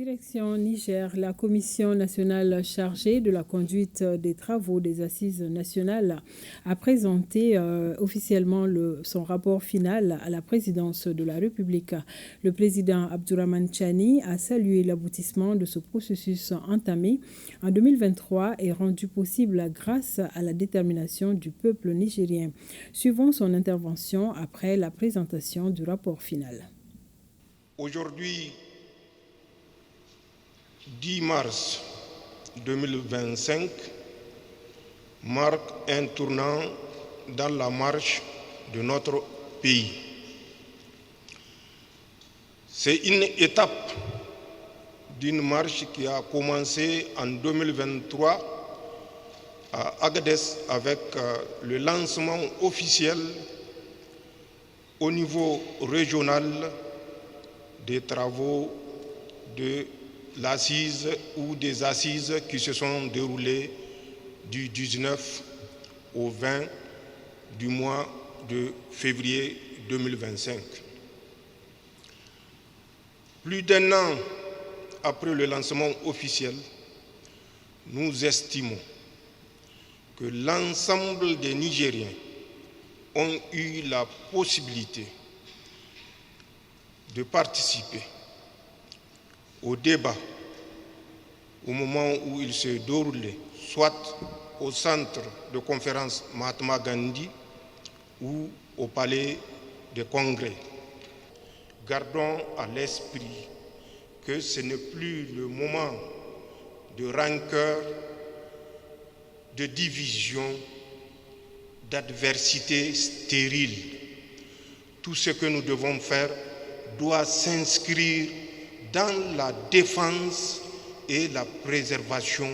Direction Niger, la commission nationale chargée de la conduite des travaux des assises nationales a présenté officiellement son rapport final à la présidence de la République. Le président Abdourahmane Tchani a salué l'aboutissement de ce processus entamé en 2023 et rendu possible grâce à la détermination du peuple nigérien. Suivons son intervention après la présentation du rapport final. Aujourd'hui, 10 mars 2025 marque un tournant dans la marche de notre pays. C'est une étape d'une marche qui a commencé en 2023 à Agadez avec le lancement officiel au niveau régional des travaux de l'assise ou des assises qui se sont déroulées du 19 au 20 du mois de février 2025. Plus d'un an après le lancement officiel, nous estimons que l'ensemble des Nigériens ont eu la possibilité de participer au débat au moment où il se déroulait, soit au centre de conférence Mahatma Gandhi ou au palais des congrès. Gardons à l'esprit que ce n'est plus le moment de rancœur, de division, d'adversité stérile. Tout ce que nous devons faire doit s'inscrire dans la défense et la préservation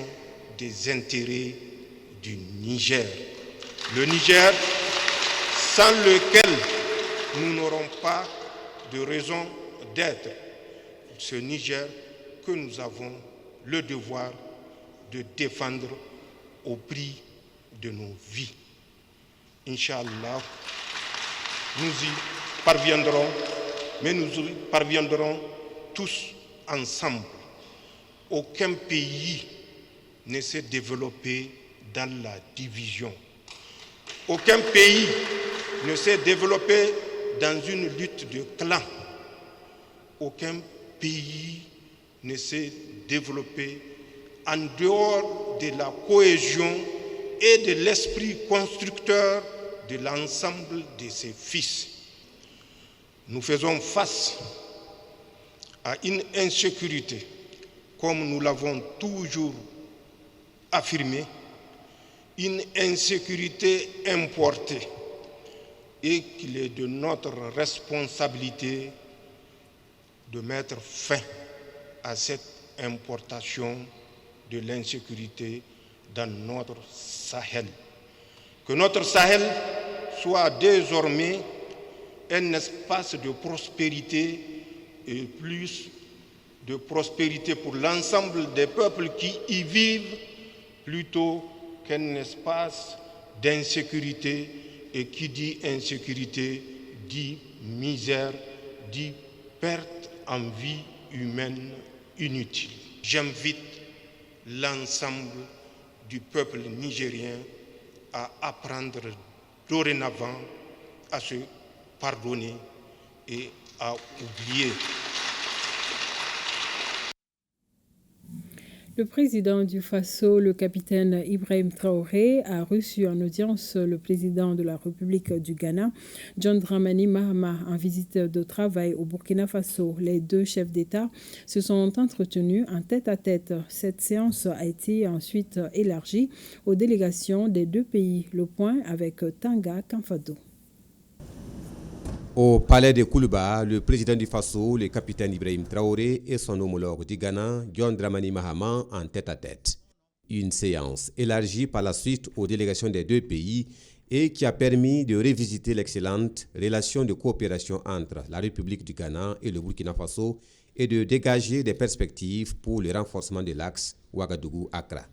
des intérêts du Niger. Le Niger, sans lequel nous n'aurons pas de raison d'être. Ce Niger que nous avons le devoir de défendre au prix de nos vies. Inch'Allah, nous y parviendrons, mais nous y parviendrons tous ensemble. Aucun pays ne s'est développé dans la division. Aucun pays ne s'est développé dans une lutte de clans. Aucun pays ne s'est développé en dehors de la cohésion et de l'esprit constructeur de l'ensemble de ses fils. Nous faisons face à une insécurité, comme nous l'avons toujours affirmé, une insécurité importée, et qu'il est de notre responsabilité de mettre fin à cette importation de l'insécurité dans notre Sahel. Que notre Sahel soit désormais un espace de prospérité et plus de prospérité pour l'ensemble des peuples qui y vivent plutôt qu'un espace d'insécurité, et qui dit insécurité dit misère, dit perte en vie humaine inutile. J'invite l'ensemble du peuple nigérien à apprendre dorénavant à se pardonner et à oublier. Le président du Faso, le capitaine Ibrahim Traoré, a reçu en audience le président de la République du Ghana, John Dramani Mahama, en visite de travail au Burkina Faso. Les deux chefs d'État se sont entretenus en tête-à-tête. Cette séance a été ensuite élargie aux délégations des deux pays. Le point avec Tanga Kamfado. Au palais de Koulouba, le président du Faso, le capitaine Ibrahim Traoré, et son homologue du Ghana, John Dramani Mahama, en tête-à-tête. Une séance élargie par la suite aux délégations des deux pays et qui a permis de revisiter l'excellente relation de coopération entre la République du Ghana et le Burkina Faso et de dégager des perspectives pour le renforcement de l'axe Ouagadougou-Accra.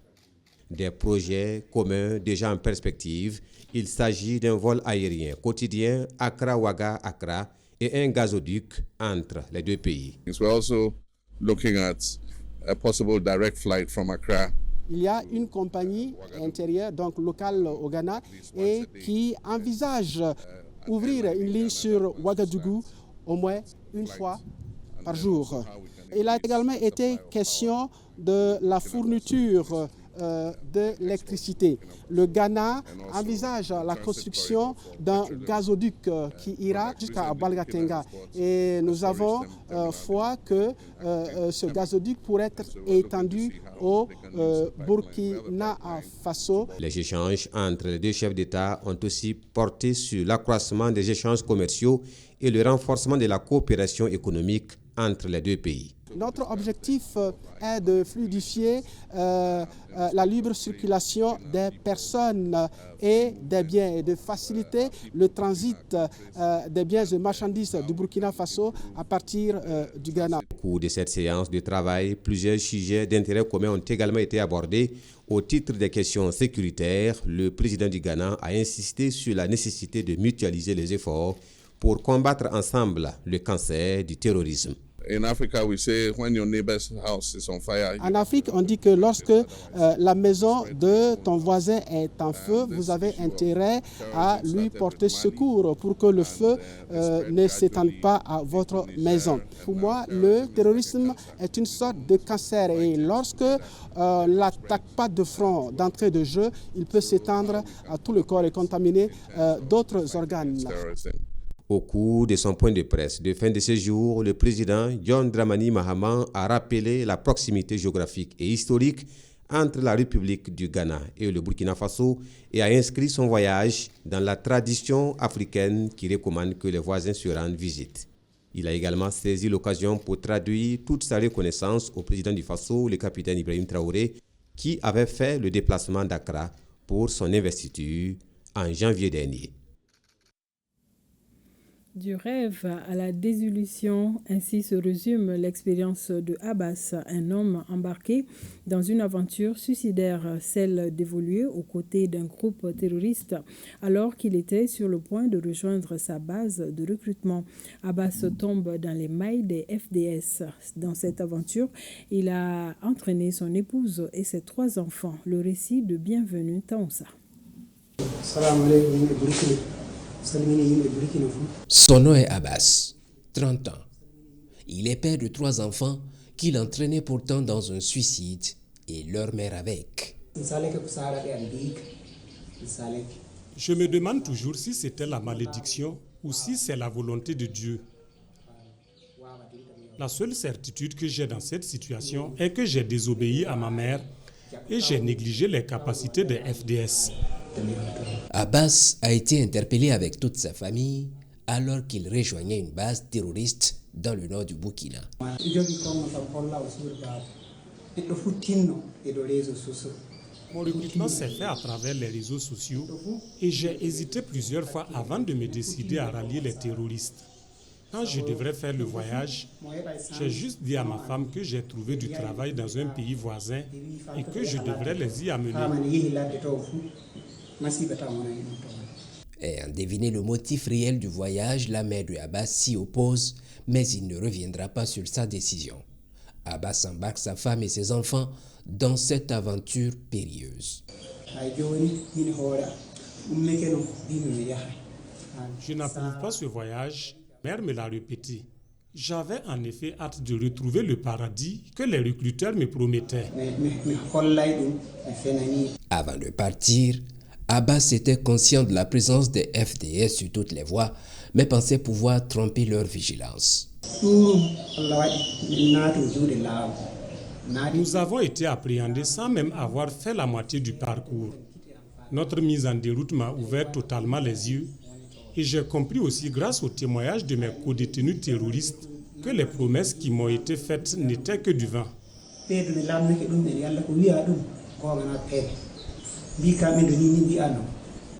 Des projets communs déjà en perspective, il s'agit d'un vol aérien quotidien Accra-Ouaga-Accra et un gazoduc entre les deux pays. We're also looking at a possible direct flight from Accra. Il y a une compagnie intérieure, donc locale au Ghana, et qui envisage ouvrir une ligne sur Ouagadougou au moins une fois par jour. Il a également été question de la fourniture de l'électricité. Le Ghana envisage la construction d'un gazoduc qui ira jusqu'à Balgatenga. Et nous avons foi que ce gazoduc pourrait être étendu au Burkina Faso. Les échanges entre les deux chefs d'État ont aussi porté sur l'accroissement des échanges commerciaux et le renforcement de la coopération économique entre les deux pays. Notre objectif est de fluidifier la libre circulation des personnes et des biens et de faciliter le transit des biens et marchandises du Burkina Faso à partir du Ghana. Au cours de cette séance de travail, plusieurs sujets d'intérêt commun ont également été abordés. Au titre des questions sécuritaires, le président du Ghana a insisté sur la nécessité de mutualiser les efforts pour combattre ensemble le cancer du terrorisme. In Africa, we say when your neighbor's house is on fire. En Afrique, on dit que lorsque la maison de ton voisin est en feu, vous avez intérêt à lui porter secours pour que le feu ne s'étende pas à votre maison. Pour moi, le terrorisme est une sorte de cancer et lorsque l'attaque pas de front d'entrée de jeu, il peut s'étendre à tout le corps et contaminer d'autres organes. Au cours de son point de presse de fin de séjour, le président John Dramani Mahama a rappelé la proximité géographique et historique entre la République du Ghana et le Burkina Faso et a inscrit son voyage dans la tradition africaine qui recommande que les voisins se rendent visite. Il a également saisi l'occasion pour traduire toute sa reconnaissance au président du Faso, le capitaine Ibrahim Traoré, qui avait fait le déplacement d'Accra pour son investiture en janvier dernier. Du rêve à la désillusion, ainsi se résume l'expérience de Abbas, un homme embarqué dans une aventure suicidaire, celle d'évoluer aux côtés d'un groupe terroriste alors qu'il était sur le point de rejoindre sa base de recrutement. Abbas tombe dans les mailles des FDS. Dans cette aventure, il a entraîné son épouse et ses 3 enfants. Le récit de Bienvenue Taoussa. Son nom est Abbas, 30 ans. Il est père de 3 enfants qu'il entraînait pourtant dans un suicide et leur mère avec. Je me demande toujours si c'était la malédiction ou si c'est la volonté de Dieu. La seule certitude que j'ai dans cette situation est que j'ai désobéi à ma mère et j'ai négligé les capacités des FDS. Abbas a été interpellé avec toute sa famille alors qu'il rejoignait une base terroriste dans le nord du Burkina. Mon recrutement s'est fait à travers les réseaux sociaux et j'ai hésité plusieurs fois avant de me décider à rallier les terroristes. Quand je devrais faire le voyage, j'ai juste dit à ma femme que j'ai trouvé du travail dans un pays voisin et que je devrais les y amener. Ayant deviné le motif réel du voyage, la mère de Abbas s'y oppose, mais il ne reviendra pas sur sa décision. Abbas embarque sa femme et ses enfants dans cette aventure périlleuse. Je n'approuve pas ce voyage. Ma mère me l'a répété. J'avais en effet hâte de retrouver le paradis que les recruteurs me promettaient. Avant de partir, Abbas était conscient de la présence des FDS sur toutes les voies, mais pensait pouvoir tromper leur vigilance. Nous avons été appréhendés sans même avoir fait la moitié du parcours. Notre mise en déroute m'a ouvert totalement les yeux et j'ai compris aussi grâce au témoignage de mes co-détenus terroristes que les promesses qui m'ont été faites n'étaient que du vent.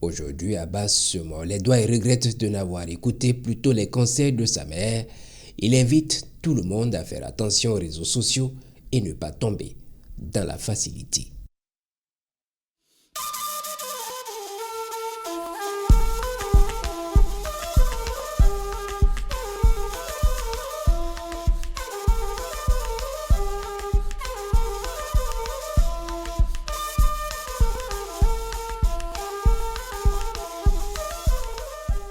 Aujourd'hui, Abbas se mord les doigts et regrette de n'avoir écouté plutôt les conseils de sa mère. Il invite tout le monde à faire attention aux réseaux sociaux et ne pas tomber dans la facilité.